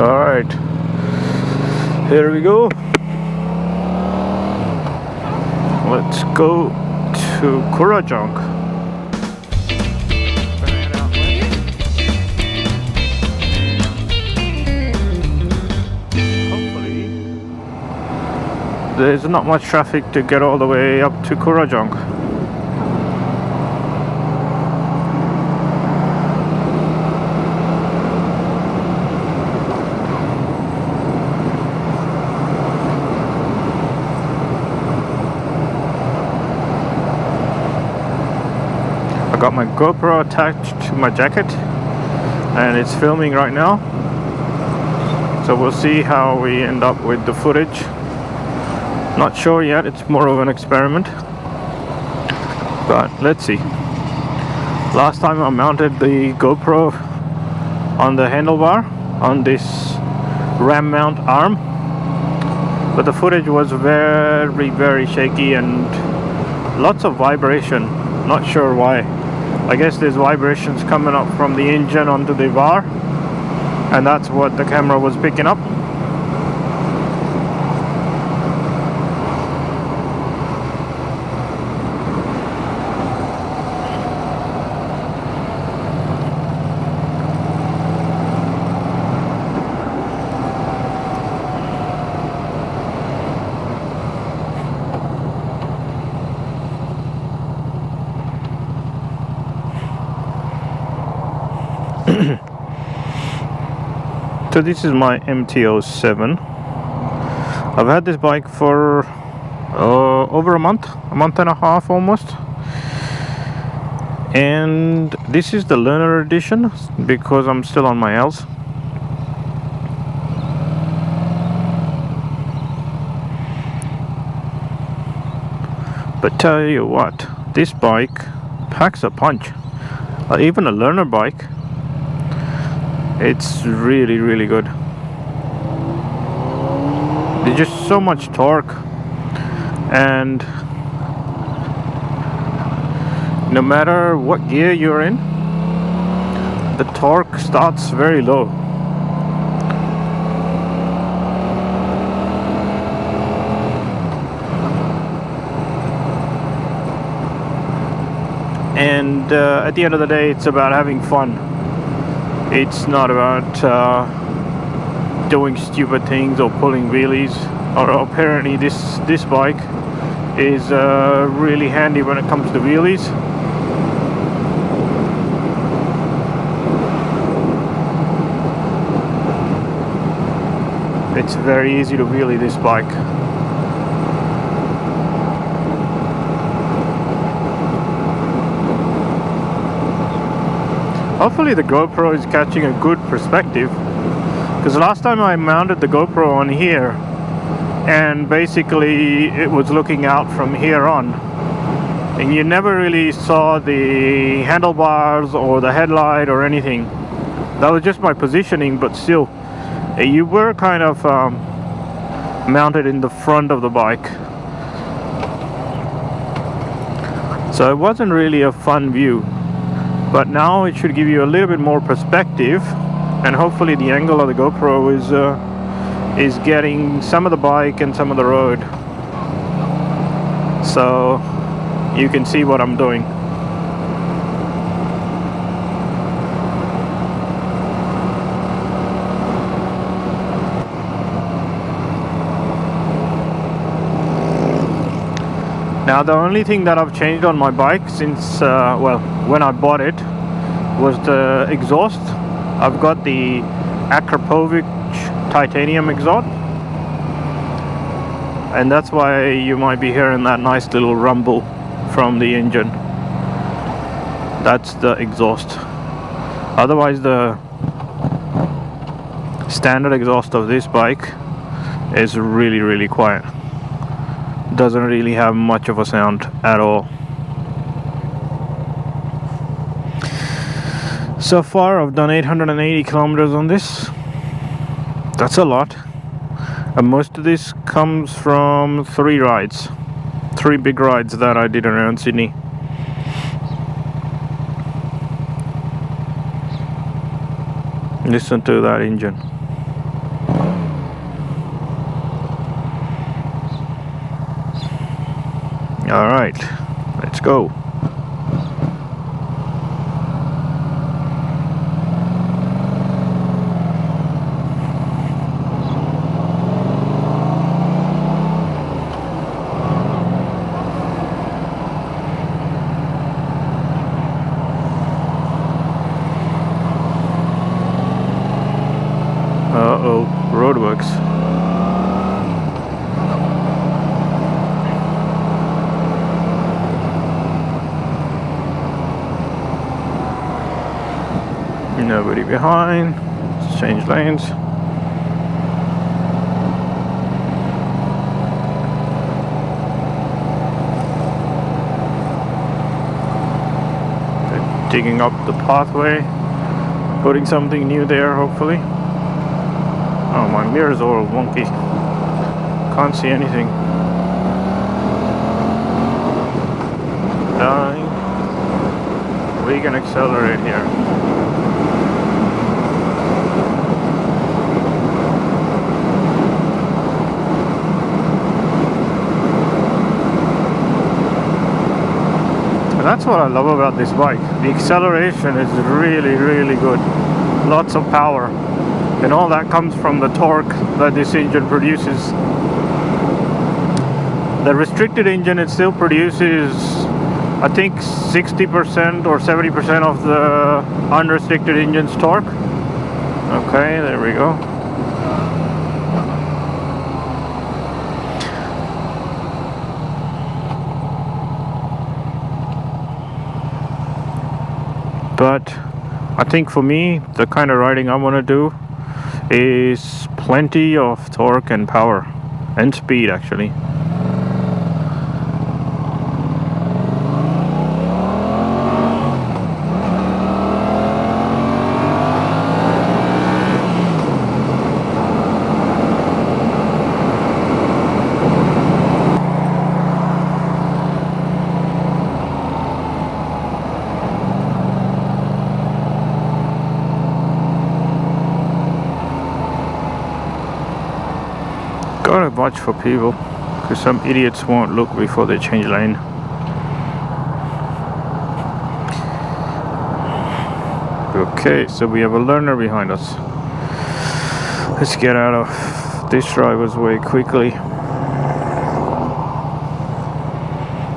Alright, here we go. Let's go to Kurrajong. Hopefully there's not much traffic to get all the way up to Kurrajong. Got my GoPro attached to my jacket and it's filming right now, so we'll see how we end up with the footage. Not sure yet, it's more of an experiment, but let's see. Last time I mounted the GoPro on the handlebar on this ram mount arm, but the footage was very shaky and lots of vibration. Not sure why. I guess there's vibrations coming up from the engine onto the bar, and that's what the camera was picking up. So this is my MT-07. I've had this bike for over a month and a half almost, and this is the learner edition because I'm still on my L's. But tell you what, this bike packs a punch. Even a learner bike, it's really good. There's just so much torque, and no matter what gear you're in, the torque starts very low. And at the end of the day, it's about having fun. It's not about doing stupid things or pulling wheelies. Or apparently this bike is really handy when it comes to wheelies. It's very easy to wheelie this bike. Hopefully the GoPro is catching a good perspective, because last time I mounted the GoPro on here and basically it was looking out from here on, and you never really saw the handlebars or the headlight or anything. That was just my positioning, but still you were kind of mounted in the front of the bike, so it wasn't really a fun view. But now it should give you a little bit more perspective, and hopefully the angle of the GoPro is getting some of the bike and some of the road, so you can see what I'm doing. Now the only thing that I've changed on my bike since, well, when I bought it, was the exhaust. I've got the Akrapovic titanium exhaust, and that's why you might be hearing that nice little rumble from the engine. That's the exhaust. Otherwise the standard exhaust of this bike is really quiet. Doesn't really have much of a sound at all. So far I've done 880 kilometers on this. That's a lot, and most of this comes from three big rides that I did around Sydney. Listen to that engine. All right, let's go. Uh-oh, roadworks. Nobody behind. Let's change lanes. They're digging up the pathway, putting something new there, hopefully. Oh, my mirror's all wonky. Can't see anything. Dying. We can accelerate here. And that's what I love about this bike. The acceleration is really, really good. Lots of power. And all that comes from the torque that this engine produces. The restricted engine, it still produces, I think, 60% or 70% of the unrestricted engine's torque. Okay, there we go. But I think for me, the kind of riding I want to do is plenty of torque and power and speed, actually. Gotta watch for people, because some idiots won't look before they change lane. Okay, so we have a learner behind us. Let's get out of this driver's way quickly.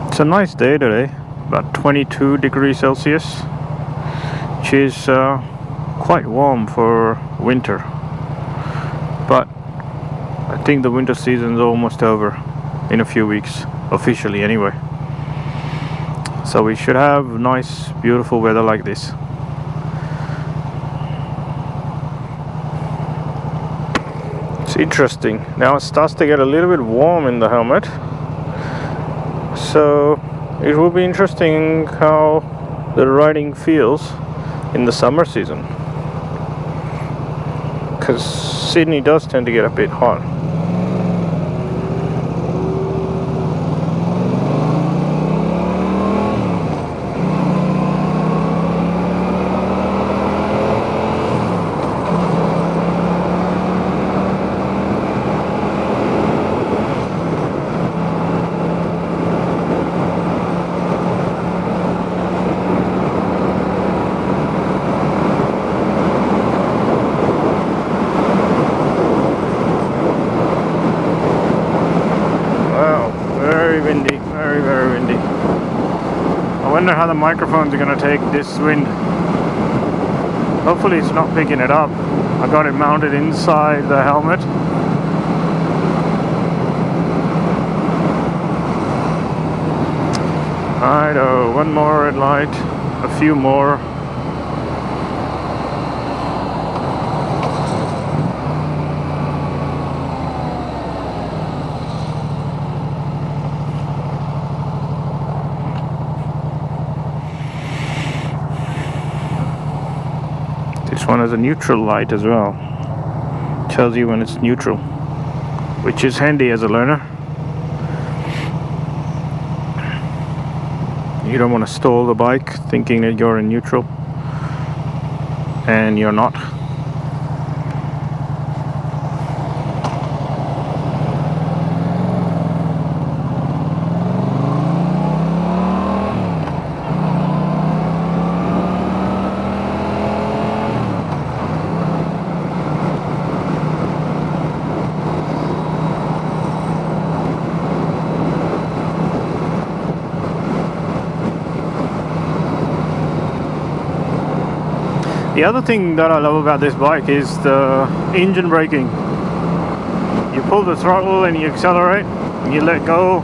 It's a nice day today, about 22 degrees Celsius, which is quite warm for winter. But I think the winter season's almost over in a few weeks, officially anyway. So we should have nice, beautiful weather like this. It's interesting. Now it starts to get a little bit warm in the helmet. So it will be interesting how the riding feels in the summer season. Because Sydney does tend to get a bit hot. Windy, very, very windy. I wonder how the microphones are going to take this wind. Hopefully it's not picking it up. I got it mounted inside the helmet. Alright, one more red light, a few more. This one has a neutral light as well. Tells you when it's neutral, which is handy as a learner. You don't want to stall the bike thinking that you're in neutral and you're not. The other thing that I love about this bike is the engine braking. You pull the throttle and you accelerate, you let go,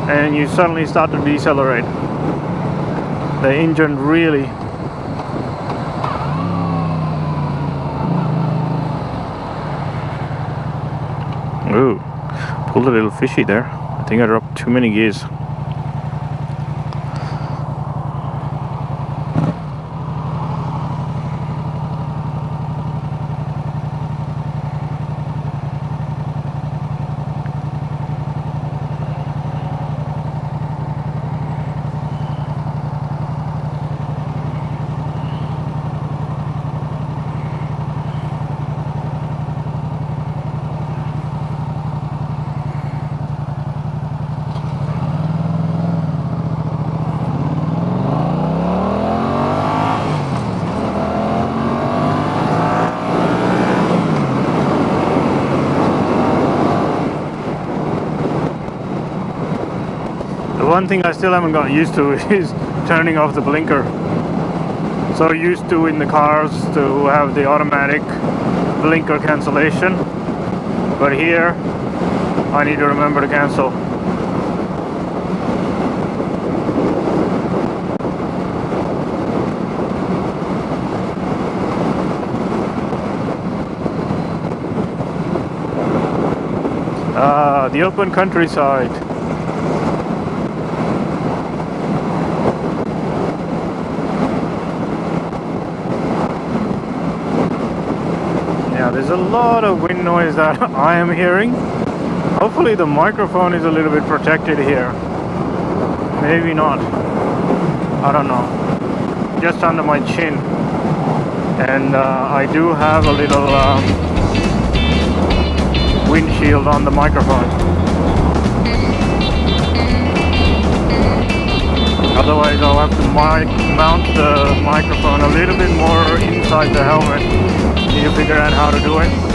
and you suddenly start to decelerate. The engine really ooh, pulled a little fishy there. I think I dropped too many gears. One thing I still haven't got used to is turning off the blinker. So used to in the cars to have the automatic blinker cancellation, but here I need to remember to cancel. The open countryside. There's a lot of wind noise that I am hearing. Hopefully the microphone is a little bit protected here. Maybe not. I don't know. Just under my chin. And I do have a little windshield on the microphone. Otherwise I'll have to mount the microphone a little bit more inside the helmet. Need to figure out how to do it.